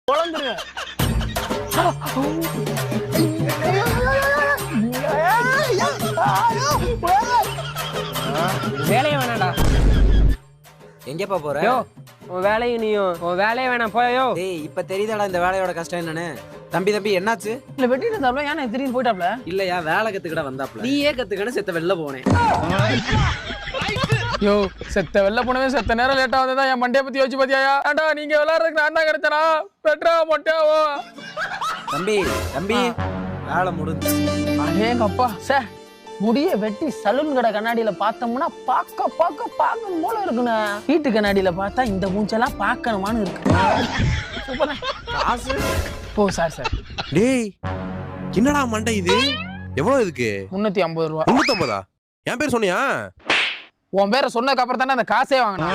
குழந்துருவேன். வேலையை வேணாடா. எங்கப்பா போற? உன் வேலையும் நீயும் உன் வேலையை வேணாம் போயோ. டேய் இப்ப தெரியுதாடா இந்த வேலையோட கஷ்டம் என்னன்னு. தம்பி என்னாச்சு? இல்ல வெட்டிட்டு இருந்தாப்ல, ஏன்னா திடீர்னு போயிட்டாப்ல. இல்லையா வேலை கத்துக்கிட வந்தாப்ல. நீயே கத்துக்கணும் செத்த வெளில போனேன். யோ செத்த வெளில போனவே செத்த நேரம் லேட்டா வந்ததா என் மண்டைய பத்தி யோசிச்சு பாத்தியா? ஏண்டா நீங்க விளையாடுறதுக்கு நான் தான் கிடைச்சனா? பெட்ரா மொட்டையாவோ. தம்பி வேலை முடிஞ்சு. அடேங்கப்பா சே, முடிய வெட்டி சலூன் கடை கண்ணாடியில பார்த்தோம்னா பார்க்க போல இருக்குண்ணே. வீட்டு கண்ணாடியில பார்த்தா இந்த மூஞ்செல்லாம் பார்க்கணுமான்னு இருக்கு. சூப்பர். காசு ஓ சார். டேய் என்னடா மண்டை இது? எவ்வளவு இதுக்கு? 350 ரூபா. 350? என் பேர் சொன்னியா? உன் பேரை சொன்னதுக்கு அப்புறம் தானே அந்த காசே வாங்கினா.